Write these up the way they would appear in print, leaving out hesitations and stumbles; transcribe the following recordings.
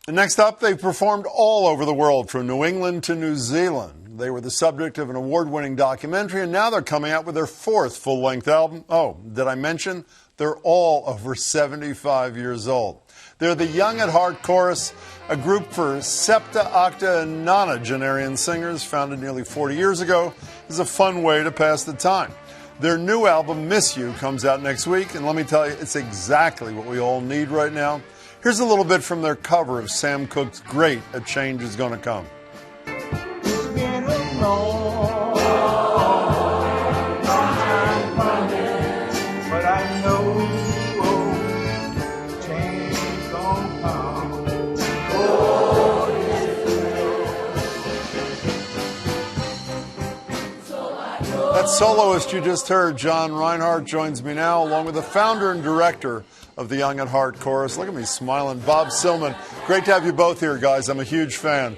And next up, they performed all over the world, from New England to New Zealand. They were the subject of an award-winning documentary, and now they're coming out with their fourth full-length album. Oh, did I mention? They're all over 75 years old. They're the Young at Heart Chorus, a group for septa, octa, and nona-genarian singers founded nearly 40 years ago. It's a fun way to pass the time. Their new album, Miss You, comes out next week, and let me tell you, it's exactly what we all need right now. Here's a little bit from their cover of Sam Cooke's great A Change Is Gonna Come. That soloist you just heard, John Rinehart, joins me now, along with the founder and director of the Young at Heart Chorus. Look at me smiling. Bob Cilman. Great to have you both here, guys. I'm a huge fan.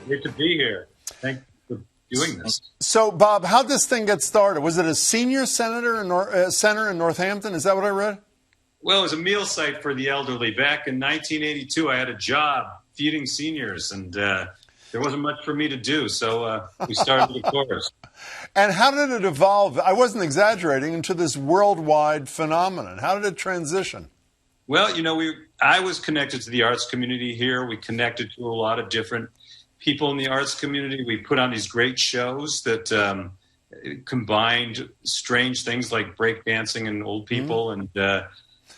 Great to be here. Thanks for doing this. So, Bob, how'd this thing get started? Was it a senior center in Northampton? Is that what I read? Well, it was a meal site for the elderly. Back in 1982, I had a job feeding seniors, and there wasn't much for me to do, so we started the chorus. And how did it evolve? I wasn't exaggerating, into this worldwide phenomenon. How did it transition? Well, I was connected to the arts community here. We connected to a lot of different people in the arts community. We put on these great shows that combined strange things like breakdancing and old people. Mm-hmm.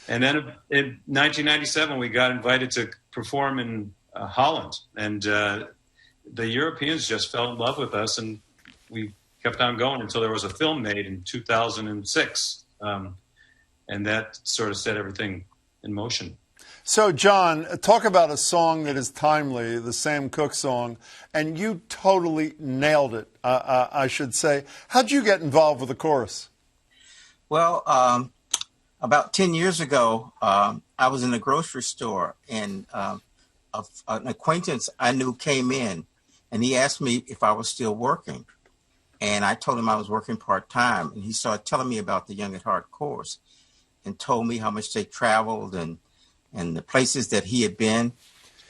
And then in 1997, we got invited to perform in Holland. And the Europeans just fell in love with us, and we kept on going until there was a film made in 2006. And that sort of set everything in motion. So, John, talk about a song that is timely, the Sam Cooke song, and you totally nailed it, I should say. How'd you get involved with the chorus? Well, about 10 years ago, I was in a grocery store, and an acquaintance I knew came in, and he asked me if I was still working. And I told him I was working part-time, and he started telling me about the Young at Heart Chorus and told me how much they traveled and the places that he had been.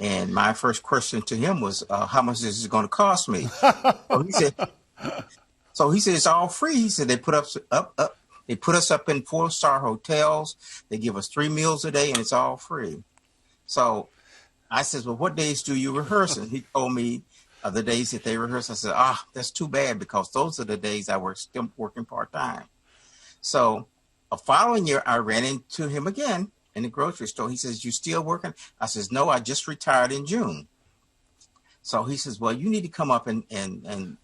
And my first question to him was, how much is it going to cost me? So he said, it's all free. He said, they put us up in 4-star hotels. They give us 3 meals a day, and it's all free. So I said, well, what days do you rehearse? And he told me the days that they rehearse. I said, that's too bad, because those are the days I was still working part-time. So a following year, I ran into him again in the grocery store. He says, you still working? I says, no, I just retired in June. So he says, well, you need to come up and hear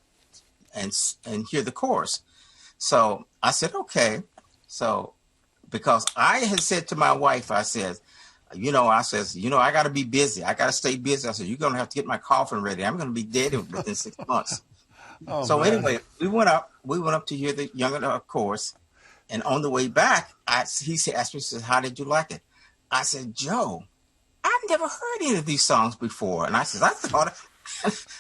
the chorus. So I said, okay. So because I had said to my wife, I said, I got to be busy. I got to stay busy. I said, you're going to have to get my coffin ready. I'm going to be dead within 6 months. Anyway, we went up to hear the Young at Heart Chorus. And on the way back, he asked me, how did you like it? I said, Joe, I've never heard any of these songs before. And I said, I thought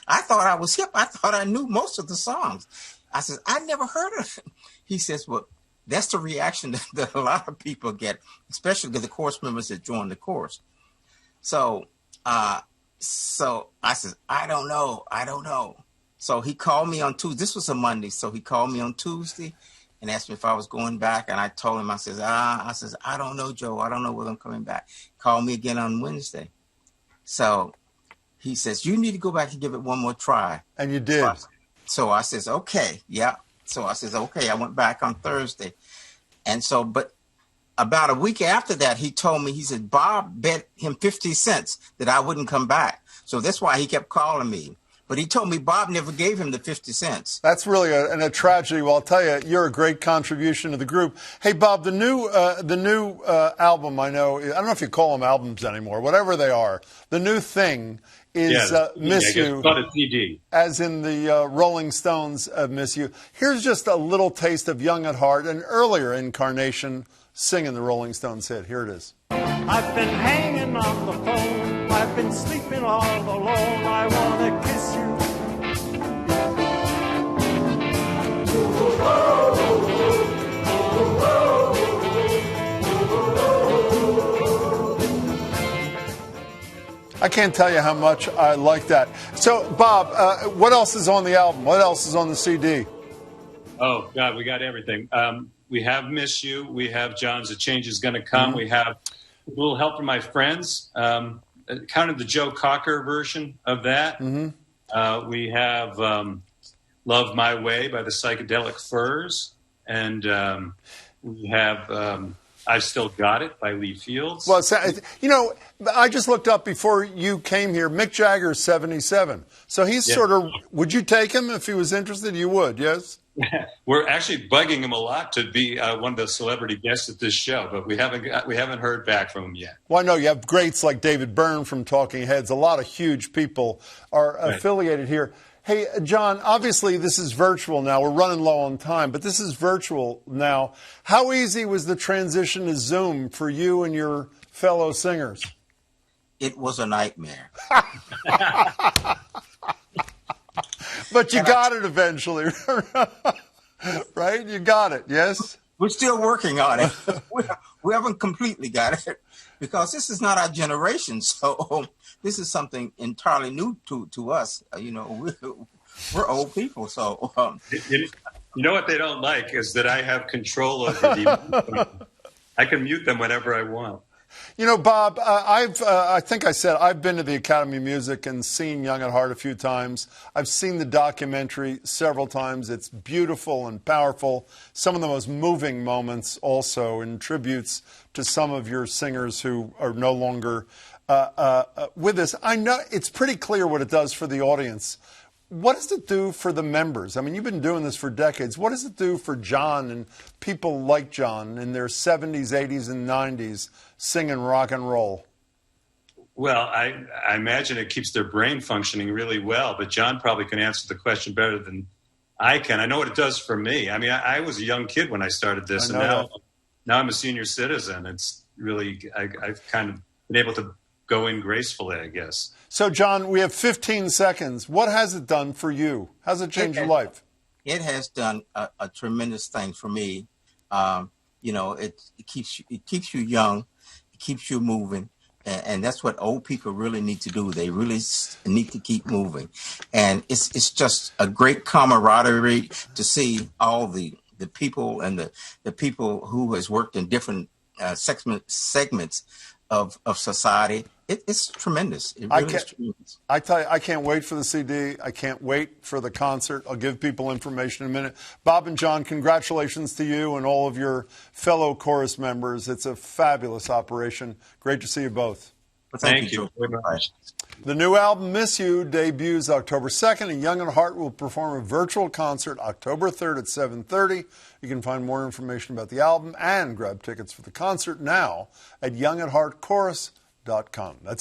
I was hip. I thought I knew most of the songs. I said, I never heard of it. He says, well, that's the reaction that a lot of people get, especially the chorus members that join the chorus. So I said, I don't know. So he called me on Tuesday. This was a Monday. So he called me on Tuesday and asked me if I was going back. And I told him, I said, I don't know, Joe. I don't know whether I'm coming back. Call me again on Wednesday. So he says, you need to go back and give it one more try. And you did. So I says, okay, yeah. So I says, okay, I went back on Thursday. And so, but about a week after that, he told me, he said, Bob bet him 50 cents that I wouldn't come back. So that's why he kept calling me. But he told me Bob never gave him the 50 cents. That's really a tragedy. Well, I'll tell you, you're a great contribution to the group. Hey, Bob, the new album, I don't know if you call them albums anymore, whatever they are. The new thing is Miss You, a CD. As in the Rolling Stones Miss You. Here's just a little taste of Young at Heart, an earlier incarnation singing the Rolling Stones hit. Here it is. I've been hanging on the phone. I've been sleeping all alone. I want to kiss you. I can't tell you how much I like that. So, Bob, what else is on the album? What else is on the CD? Oh, God, we got everything. We have Miss You. We have John's A Change Is Gonna Come. Mm-hmm. We have a little help from my friends, kind of the Joe Cocker version of that. Mm-hmm. We have Love My Way by the Psychedelic Furs. And we have I've Still Got It by Lee Fields. Well, you know, I just looked up before you came here. Mick Jagger's 77. So he's sort of, would you take him if he was interested? You would, yes? We're actually bugging him a lot to be one of the celebrity guests at this show, but we haven't heard back from him yet. Well, I know you have greats like David Byrne from Talking Heads. A lot of huge people are affiliated here. Hey, John, obviously this is virtual now. We're running low on time, but this is virtual now. How easy was the transition to Zoom for you and your fellow singers? It was a nightmare. But you got it eventually, right? You got it, yes? We're still working on it. We haven't completely got it because this is not our generation. So this is something entirely new to us. You know, we're old people. So you know what they don't like is that I have control over the. I can mute them whenever I want. You know, Bob, I think I said I've been to the Academy of Music and seen Young at Heart a few times. I've seen the documentary several times. It's beautiful and powerful. Some of the most moving moments also in tributes to some of your singers who are no longer with us. I know it's pretty clear what it does for the audience. What does it do for the members? I mean, you've been doing this for decades. What does it do for John and people like John in their 70s, 80s, and 90s singing rock and roll? Well, I imagine it keeps their brain functioning really well, but John probably can answer the question better than I can. I know what it does for me. I mean, I was a young kid when I started this, and now I'm a senior citizen. It's really, I've kind of been able to go in gracefully, I guess. So, John, we have 15 seconds. What has it done for you? How's it changed your life? It has done a tremendous thing for me. You know, it keeps you young, it keeps you moving, and that's what old people really need to do. They really need to keep moving, and it's just a great camaraderie to see all the people and the people who has worked in different segments of society. It's tremendous. It really is tremendous. I tell you, I can't wait for the CD. I can't wait for the concert. I'll give people information in a minute. Bob and John, congratulations to you and all of your fellow chorus members. It's a fabulous operation. Great to see you both. Well, thank you very much. The new album, Miss You, debuts October 2nd, and Young at Heart will perform a virtual concert October 3rd at 7:30. You can find more information about the album and grab tickets for the concert now at youngatheartchorus.com. That's it.